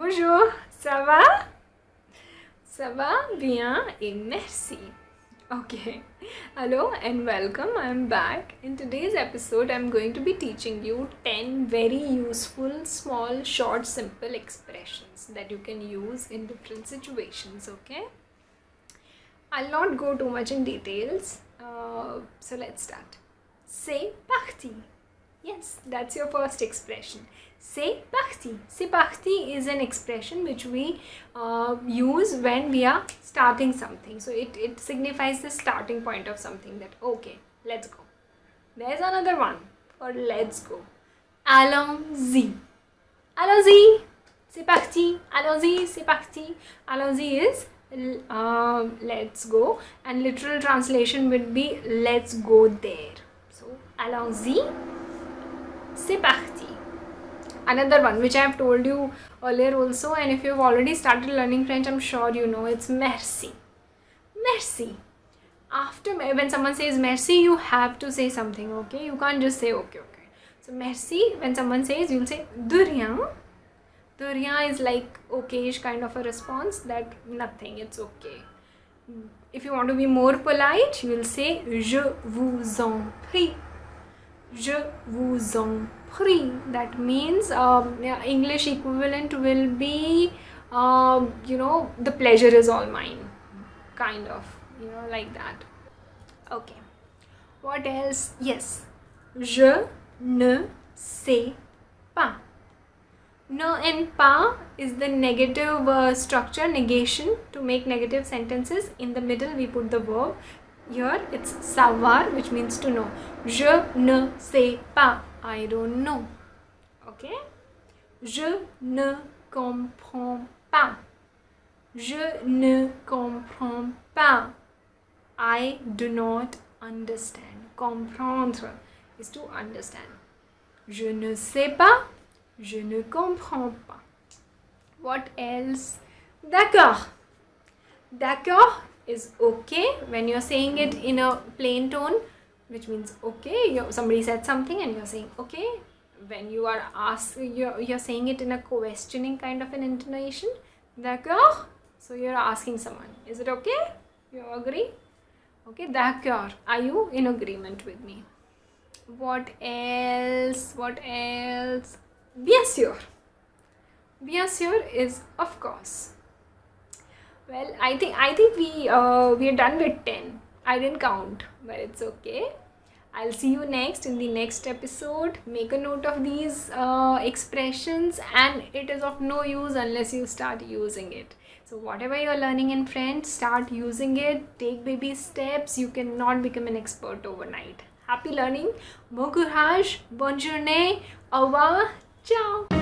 Bonjour, ça va? Ça va bien et merci. Okay, hello and welcome. I'm back. In today's episode, I'm going to be teaching you 10 very useful, small, short, simple expressions that you can use in different situations. Okay, I'll not go too much in details. So let's start. Say Bhakti. Yes, that's your first expression. Say Bhakti. Say Bhakti is an expression which we use when we are starting something. So it signifies the starting point of something, that okay, let's go. There's another one for let's go. Allons-y. Allons-y. C'est parti. Allons-y. C'est parti. Allons-y is let's go, and literal translation would be let's go there. So allons-y. C'est parti. Another one which I have told you earlier also, and if you've already started learning French, I'm sure you know, it's merci. Merci. After, when someone says merci, you have to say something, okay? You can't just say okay. So merci, when someone says, you'll say de rien. De rien is like okayish kind of a response, that nothing, it's okay. If you want to be more polite, you will say je vous en prie. Je vous en prie. That means English equivalent will be the pleasure is all mine, kind of, like that. Okay, what else? Yes, je ne sais pas. Ne and pas is the negative structure, negation, to make negative sentences. In the middle we put the verb. Here it's savoir, which means to know. Je ne sais pas. I don't know. Okay? Je ne comprends pas. Je ne comprends pas. I do not understand. Comprendre is to understand. Je ne sais pas. Je ne comprends pas. What else? D'accord. D'accord is okay when you're saying it in a plain tone, which means okay. Somebody said something and you're saying okay. When you are you're saying it in a questioning kind of an intonation. D'accord. So you're asking someone, is it okay? You agree? Okay, d'accord. Are you in agreement with me? What else? Bien sûr. Bien sûr is of course. Well, I think we are done with 10. I didn't count, but it's okay. I'll see you next in the next episode. Make a note of these expressions, and it is of no use unless you start using it. So whatever you're learning in French, start using it. Take baby steps. You cannot become an expert overnight. Happy learning. Bon courage. Bonne journée. Au revoir. Ciao.